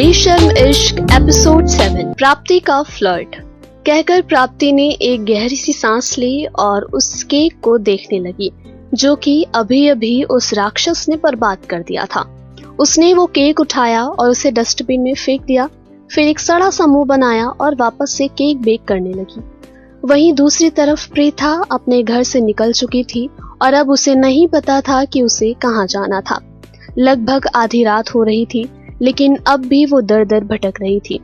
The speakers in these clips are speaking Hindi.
बेशर्म इश्क एपिसोड 7 प्राप्ति का फ्लर्ट। कहकर प्राप्ति ने एक गहरी सी सांस ली और उस केक को देखने लगी जो कि अभी अभी उस राक्षस ने बर्बाद कर दिया था। उसने वो केक उठाया और उसे डस्टबिन में फेंक दिया, फिर एक सड़ा सा मुंह बनाया और वापस से केक बेक करने लगी। वहीं दूसरी तरफ प्रीथा अपने घर से निकल चुकी थी और अब उसे नहीं पता था कि उसे कहाँ जाना था। लगभग आधी रात हो रही थी, लेकिन अब भी वो दर दर भटक रही थी।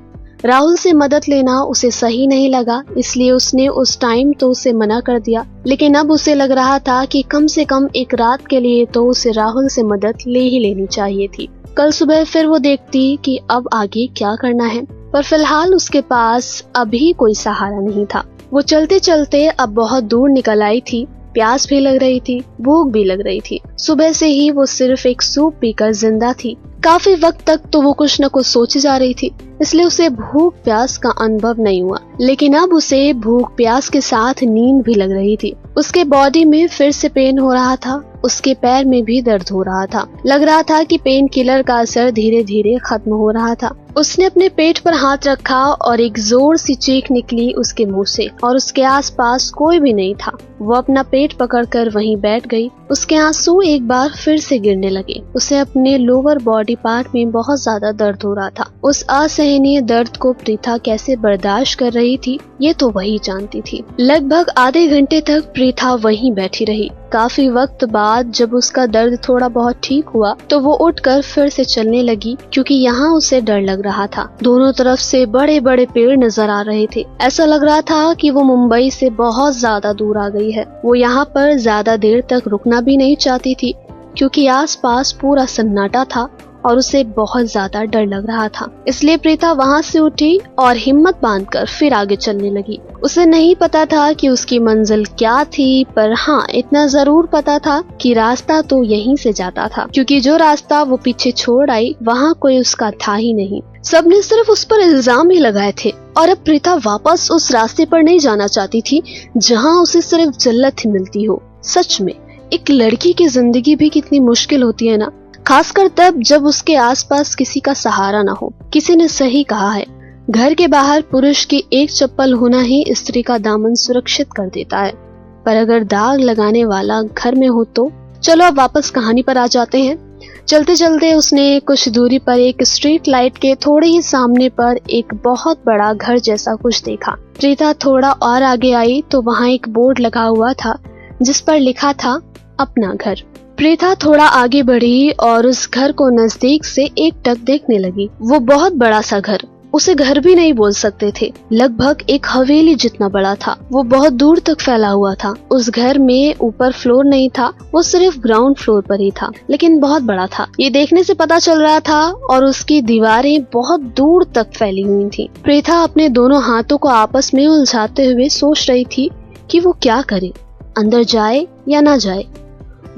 राहुल से मदद लेना उसे सही नहीं लगा, इसलिए उसने उस टाइम तो उसे मना कर दिया, लेकिन अब उसे लग रहा था कि कम से कम एक रात के लिए तो उसे राहुल से मदद ले ही लेनी चाहिए थी। कल सुबह फिर वो देखती कि अब आगे क्या करना है, पर फिलहाल उसके पास अभी कोई सहारा नहीं था। वो चलते चलते अब बहुत दूर निकल आई थी। प्यास भी लग रही थी, भूख भी लग रही थी। सुबह से ही वो सिर्फ एक सूप पीकर जिंदा थी। काफी वक्त तक तो वो कुछ न कुछ सोची जा रही थी, इसलिए उसे भूख प्यास का अनुभव नहीं हुआ, लेकिन अब उसे भूख प्यास के साथ नींद भी लग रही थी। उसके बॉडी में फिर से पेन हो रहा था, उसके पैर में भी दर्द हो रहा था। लग रहा था कि पेन किलर का असर धीरे धीरे खत्म हो रहा था। उसने अपने पेट पर हाथ रखा और एक जोर सी चीख निकली उसके मुंह से और उसके आसपास कोई भी नहीं था। वो अपना पेट पकड़कर वहीं बैठ गई। उसके आंसू एक बार फिर से गिरने लगे। उसे अपने लोअर बॉडी पार्ट में बहुत ज्यादा दर्द हो रहा था। उस असहनीय दर्द को प्रीथा कैसे बर्दाश्त कर रही थी, ये तो वही जानती थी। लगभग आधे घंटे तक प्रीथा वहीं बैठी रही। काफी वक्त बाद जब उसका दर्द थोड़ा बहुत ठीक हुआ तो वो उठकर फिर से चलने लगी, क्योंकि यहाँ उसे डर लग रहा था। दोनों तरफ से बड़े बड़े पेड़ नजर आ रहे थे। ऐसा लग रहा था कि वो मुंबई से बहुत ज्यादा दूर आ गई है। वो यहाँ पर ज्यादा देर तक रुकना भी नहीं चाहती थी, क्योंकि आसपास पूरा सन्नाटा था और उसे बहुत ज्यादा डर लग रहा था। इसलिए प्रीथा वहाँ से उठी और हिम्मत बांधकर फिर आगे चलने लगी। उसे नहीं पता था कि उसकी मंजिल क्या थी, पर हाँ इतना जरूर पता था कि रास्ता तो यहीं से जाता था, क्योंकि जो रास्ता वो पीछे छोड़ आई वहाँ कोई उसका था ही नहीं। सबने सिर्फ उस पर इल्जाम ही लगाए थे और अब प्रीथा वापस उस रास्ते पर नहीं जाना चाहती थी जहाँ उसे सिर्फ जल्लत ही मिलती हो। सच में एक लड़की की जिंदगी भी कितनी मुश्किल होती है ना, खासकर तब जब उसके आसपास किसी का सहारा ना हो। किसी ने सही कहा है, घर के बाहर पुरुष की एक चप्पल होना ही स्त्री का दामन सुरक्षित कर देता है, पर अगर दाग लगाने वाला घर में हो तो। चलो अब वापस कहानी पर आ जाते हैं। चलते चलते उसने कुछ दूरी पर एक स्ट्रीट लाइट के थोड़े ही सामने पर एक बहुत बड़ा घर जैसा कुछ देखा। प्रीथा थोड़ा और आगे आई तो वहाँ एक बोर्ड लगा हुआ था जिस पर लिखा था अपना घर। प्रीथा थोड़ा आगे बढ़ी और उस घर को नजदीक से एकटक देखने लगी। वो बहुत बड़ा सा घर, उसे घर भी नहीं बोल सकते थे, लगभग एक हवेली जितना बड़ा था। वो बहुत दूर तक फैला हुआ था। उस घर में ऊपर फ्लोर नहीं था, वो सिर्फ ग्राउंड फ्लोर पर ही था, लेकिन बहुत बड़ा था, ये देखने से पता चल रहा था, और उसकी दीवारें बहुत दूर तक फैली हुई थी। प्रीथा अपने दोनों हाथों को आपस में उलझाते हुए सोच रही थी कि वो क्या करे, अंदर जाए या ना जाए।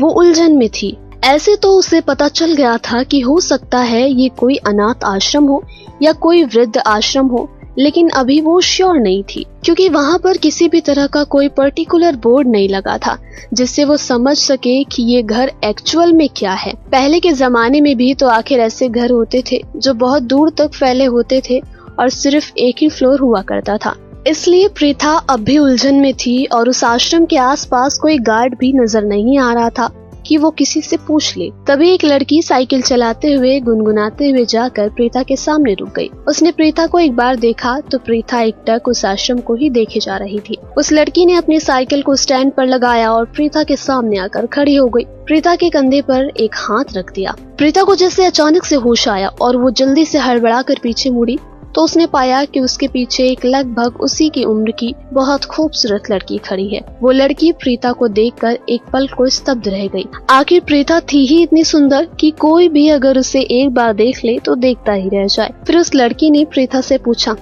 वो उलझन में थी। ऐसे तो उसे पता चल गया था कि हो सकता है ये कोई अनाथ आश्रम हो या कोई वृद्ध आश्रम हो, लेकिन अभी वो श्योर नहीं थी, क्योंकि वहाँ पर किसी भी तरह का कोई पर्टिकुलर बोर्ड नहीं लगा था जिससे वो समझ सके कि ये घर एक्चुअल में क्या है। पहले के जमाने में भी तो आखिर ऐसे घर होते थे जो बहुत दूर तक फैले होते थे और सिर्फ एक ही फ्लोर हुआ करता था। इसलिए प्रीथा अब भी उलझन में थी और उस आश्रम के आसपास कोई गार्ड भी नजर नहीं आ रहा था कि वो किसी से पूछ ले। तभी एक लड़की साइकिल चलाते हुए गुनगुनाते हुए जाकर प्रीथा के सामने रुक गई। उसने प्रीथा को एक बार देखा तो प्रीथा एकटक उस आश्रम को ही देखे जा रही थी। उस लड़की ने अपनी साइकिल को स्टैंड पर लगाया और प्रीथा के सामने आकर खड़ी हो गई। प्रीथा के कंधे पर एक हाथ रख दिया। प्रीथा को जैसे अचानक से होश आया और वो जल्दी से हड़बड़ाकर पीछे मुड़ी तो उसने पाया कि उसके पीछे एक लगभग उसी की उम्र की बहुत खूबसूरत लड़की खड़ी है। वो लड़की प्रीथा को देखकर एक पल को स्तब्ध रह गई। आखिर प्रीथा थी ही इतनी सुंदर कि कोई भी अगर उसे एक बार देख ले तो देखता ही रह जाए। फिर उस लड़की ने प्रीथा से पूछा,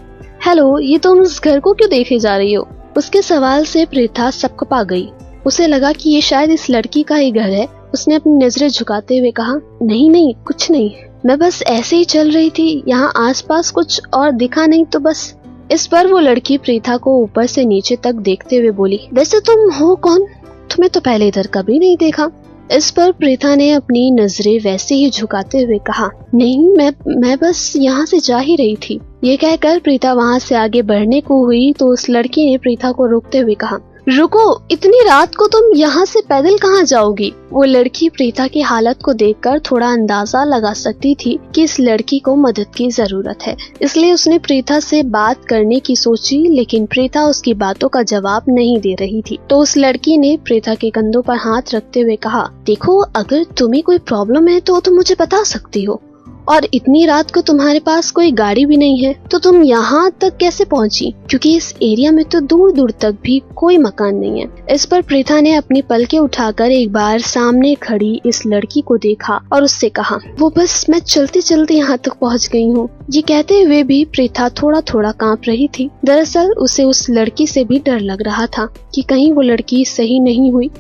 हेलो, ये तुम इस घर को क्यों देखे जा रही हो? उसके सवाल से प्रीथा सकपा गई। उसे लगा कि ये शायद इस लड़की का ही घर है। उसने अपनी नजरें झुकाते हुए कहा, नहीं कुछ नहीं, मैं बस ऐसे ही चल रही थी, यहाँ आसपास कुछ और दिखा नहीं तो बस। इस पर वो लड़की प्रीथा को ऊपर से नीचे तक देखते हुए बोली, वैसे तुम हो कौन? तुम्हें तो पहले इधर कभी नहीं देखा। इस पर प्रीता ने अपनी नजरें वैसे ही झुकाते हुए कहा, नहीं मैं बस यहाँ से जा ही रही थी। ये कहकर प्रीता वहाँ से आगे बढ़ने को हुई तो उस लड़की ने प्रीता को रोकते हुए कहा, रुको, इतनी रात को तुम यहाँ से पैदल कहाँ जाओगी? वो लड़की प्रीता की हालत को देखकर थोड़ा अंदाजा लगा सकती थी कि इस लड़की को मदद की जरूरत है, इसलिए उसने प्रीता से बात करने की सोची, लेकिन प्रीता उसकी बातों का जवाब नहीं दे रही थी। तो उस लड़की ने प्रीता के कंधों पर हाथ रखते हुए कहा, देखो, अगर तुम्हें कोई प्रॉब्लम है तो तुम मुझे बता सकती हो, और इतनी रात को तुम्हारे पास कोई गाड़ी भी नहीं है तो तुम यहाँ तक कैसे पहुँची? क्योंकि इस एरिया में तो दूर दूर तक भी कोई मकान नहीं है। इस पर प्रीता ने अपनी पलकें उठाकर एक बार सामने खड़ी इस लड़की को देखा और उससे कहा, वो बस मैं चलते चलते यहाँ तक पहुँच गई हूँ। ये कहते हुए भी प्रीता थोड़ा थोड़ा कांप रही थी। दरअसल उसे उस लड़की से भी डर लग रहा था कि कहीं वो लड़की सही नहीं हुई,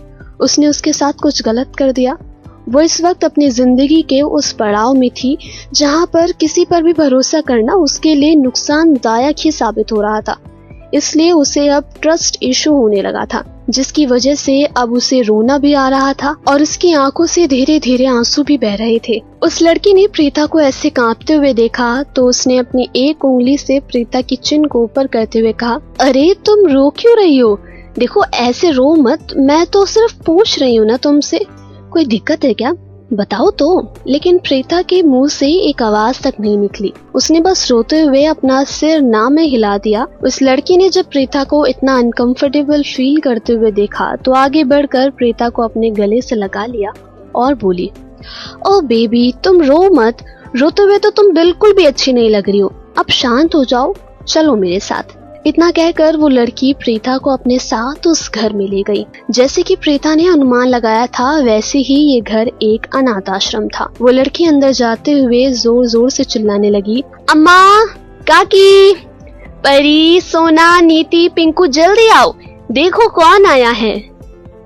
उसने उसके साथ कुछ गलत कर दिया। वो इस वक्त अपनी जिंदगी के उस पड़ाव में थी जहाँ पर किसी पर भी भरोसा करना उसके लिए नुकसानदायक ही साबित हो रहा था। इसलिए उसे अब ट्रस्ट इशू होने लगा था, जिसकी वजह से अब उसे रोना भी आ रहा था और उसकी आंखों से धीरे धीरे आंसू भी बह रहे थे। उस लड़की ने प्रीता को ऐसे कांपते हुए देखा तो उसने अपनी एक उंगली से प्रीता की चिन को ऊपर करते हुए कहा, अरे तुम रो क्यों रही हो? देखो, ऐसे रो मत, मैं तो सिर्फ पूछ रही हूँ ना तुमसे, कोई दिक्कत है क्या? बताओ तो। लेकिन प्रीता के मुंह से एक आवाज तक नहीं निकली। उसने बस रोते हुए अपना सिर ना में हिला दिया। उस लड़की ने जब प्रीता को इतना अनकंफर्टेबल फील करते हुए देखा तो आगे बढ़कर प्रीता को अपने गले से लगा लिया और बोली, ओ बेबी, तुम रो मत, रोते हुए तो तुम बिल्कुल भी अच्छी नहीं लग रही हो, अब शांत हो जाओ, चलो मेरे साथ। इतना कहकर वो लड़की प्रीता को अपने साथ उस घर में ले गई। जैसे कि प्रीता ने अनुमान लगाया था, वैसे ही ये घर एक अनाथ आश्रम था। वो लड़की अंदर जाते हुए जोर जोर से चिल्लाने लगी, अम्मा, काकी, परी, सोना, नीति, पिंकू, जल्दी आओ, देखो कौन आया है।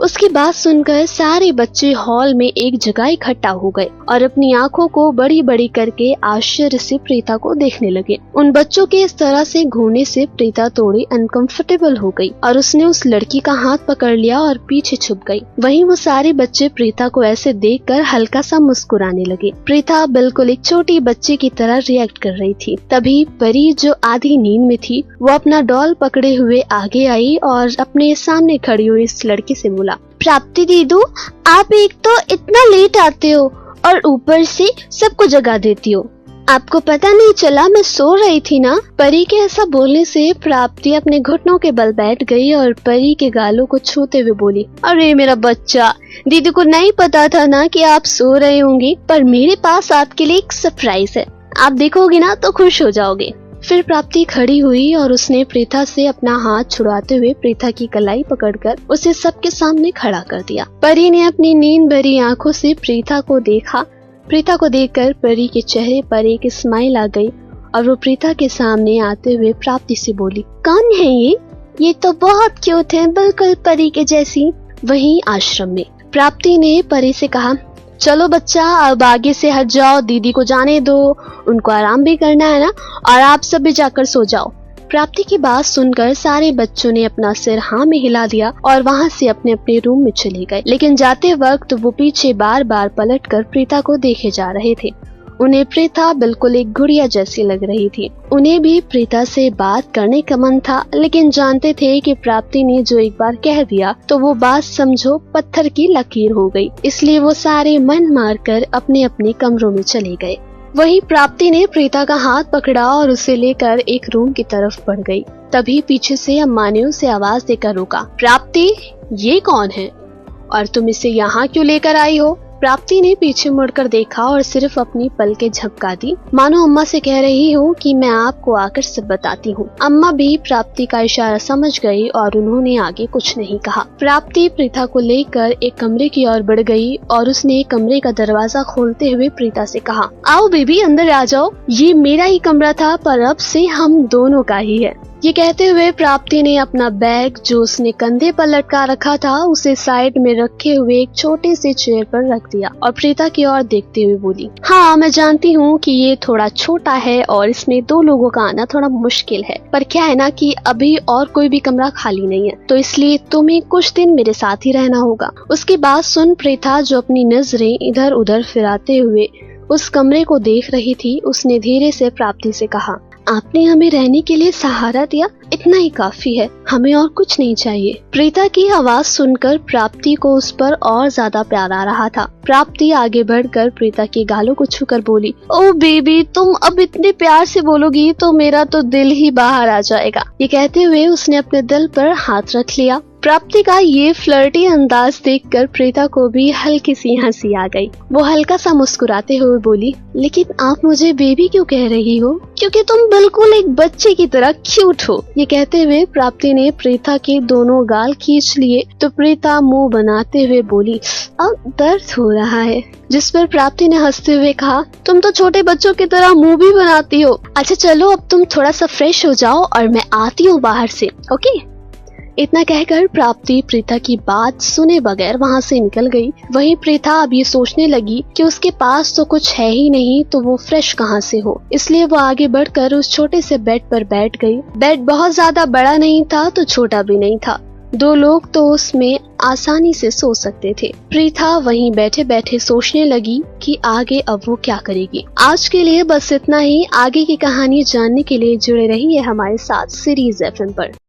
उसकी बात सुनकर सारे बच्चे हॉल में एक जगह इकट्ठा हो गए और अपनी आंखों को बड़ी बड़ी करके आश्चर्य से प्रीता को देखने लगे। उन बच्चों के इस तरह से घूरने से प्रीता थोड़ी अनकंफर्टेबल हो गई और उसने उस लड़की का हाथ पकड़ लिया और पीछे छुप गई। वहीं वो सारे बच्चे प्रीता को ऐसे देखकर हल्का सा मुस्कुराने लगे। प्रीता बिल्कुल एक छोटी बच्ची की तरह रिएक्ट कर रही थी। तभी परी, जो आधी नींद में थी, वो अपना डॉल पकड़े हुए आगे आई और अपने सामने खड़ी हुई इस लड़की से बोला, प्राप्ति दीदू, आप एक तो इतना लेट आते हो और ऊपर से सबको जगा देती हो, आपको पता नहीं चला मैं सो रही थी ना? परी के ऐसा बोलने से प्राप्ति अपने घुटनों के बल बैठ गई और परी के गालों को छूते हुए बोली, अरे मेरा बच्चा, दीदी को नहीं पता था ना कि आप सो रहे होंगे, पर मेरे पास आपके लिए एक सरप्राइज है, आप देखोगे ना तो खुश हो जाओगे। फिर प्राप्ति खड़ी हुई और उसने प्रीता से अपना हाथ छुड़ाते हुए प्रीता की कलाई पकड़कर उसे सबके सामने खड़ा कर दिया। परी ने अपनी नींद भरी आंखों से प्रीता को देखा। प्रीता को देखकर परी के चेहरे पर एक स्माइल आ गई और वो प्रीता के सामने आते हुए प्राप्ति से बोली, कौन है ये तो बहुत क्यूट है, बिल्कुल परी के जैसी। वहीं आश्रम में प्राप्ति ने परी से कहा, चलो बच्चा, अब आगे से हट जाओ, दीदी को जाने दो, उनको आराम भी करना है ना, और आप सब भी जाकर सो जाओ। प्राप्ति की बात सुनकर सारे बच्चों ने अपना सिर हाँ में हिला दिया और वहाँ से अपने अपने रूम में चले गए। लेकिन जाते वक्त वो पीछे बार बार पलटकर प्रीता को देखे जा रहे थे। उन्हें प्रीता बिल्कुल एक गुड़िया जैसी लग रही थी। उन्हें भी प्रीता से बात करने का मन था, लेकिन जानते थे कि प्राप्ति ने जो एक बार कह दिया तो वो बात समझो पत्थर की लकीर हो गई। इसलिए वो सारे मन मारकर अपने अपने कमरों में चले गए। वहीं प्राप्ति ने प्रीता का हाथ पकड़ा और उसे लेकर एक रूम की तरफ बढ़ गई। तभी पीछे से अम्मा ने उसे आवाज देकर रोका, प्राप्ति, ये कौन है और तुम इसे यहाँ क्यों लेकर आई हो? प्राप्ति ने पीछे मुड़कर देखा और सिर्फ अपनी पलकें झपका दी, मानो अम्मा से कह रही हो कि मैं आपको आकर सब बताती हूँ। अम्मा भी प्राप्ति का इशारा समझ गई और उन्होंने आगे कुछ नहीं कहा। प्राप्ति प्रीता को लेकर एक कमरे की ओर बढ़ गई और उसने कमरे का दरवाजा खोलते हुए प्रीता से कहा, आओ बेबी, अंदर आ जाओ, ये मेरा ही कमरा था पर अब से हम दोनों का ही है। ये कहते हुए प्राप्ति ने अपना बैग जो उसने कंधे पर लटका रखा था उसे साइड में रखे हुए एक छोटे से चेयर पर रख दिया और प्रीता की ओर देखते हुए बोली, हाँ मैं जानती हूँ कि ये थोड़ा छोटा है और इसमें 2 लोगों का आना थोड़ा मुश्किल है, पर क्या है ना कि अभी और कोई भी कमरा खाली नहीं है, तो इसलिए तुम्हें कुछ दिन मेरे साथ ही रहना होगा। उसकी बात सुन प्रीता जो अपनी नजरें इधर उधर फिराते हुए उस कमरे को देख रही थी, उसने धीरे से प्राप्ति से कहा, आपने हमें रहने के लिए सहारा दिया, इतना ही काफी है, हमें और कुछ नहीं चाहिए। प्रीता की आवाज सुनकर प्राप्ति को उस पर और ज्यादा प्यार आ रहा था। प्राप्ति आगे बढ़कर प्रीता के गालों को छूकर बोली, ओ बेबी तुम अब इतने प्यार से बोलोगी तो मेरा तो दिल ही बाहर आ जाएगा। ये कहते हुए उसने अपने दिल पर हाथ रख लिया। प्राप्ति का ये फ्लर्टी अंदाज देखकर प्रीता को भी हल्की सी हंसी आ गई। वो हल्का सा मुस्कुराते हुए बोली, लेकिन आप मुझे बेबी क्यों कह रही हो? क्योंकि तुम बिल्कुल एक बच्चे की तरह क्यूट हो। ये कहते हुए प्राप्ति ने प्रीता के दोनों गाल खींच लिए तो प्रीता मुंह बनाते हुए बोली, अब दर्द हो रहा है। जिस पर प्राप्ति ने हंसते हुए कहा, तुम तो छोटे बच्चों की तरह मुंह भी बनाती हो। अच्छा चलो अब तुम थोड़ा सा फ्रेश हो जाओ और मैं आती हूँ बाहर से, ओके? इतना कहकर प्राप्ति प्रीता की बात सुने बगैर वहाँ से निकल गई। वहीं प्रीता अब ये सोचने लगी कि उसके पास तो कुछ है ही नहीं तो वो फ्रेश कहाँ से हो, इसलिए वो आगे बढ़कर उस छोटे से बेड पर बैठ गई। बेड बहुत ज्यादा बड़ा नहीं था तो छोटा भी नहीं था, 2 लोग तो उसमें आसानी से सो सकते थे। प्रीता वहीं बैठे बैठे सोचने लगी कि आगे अब वो क्या करेगी। आज के लिए बस इतना ही। आगे की कहानी जानने के लिए जुड़े रहिए हमारे साथ सीरीज FM पर।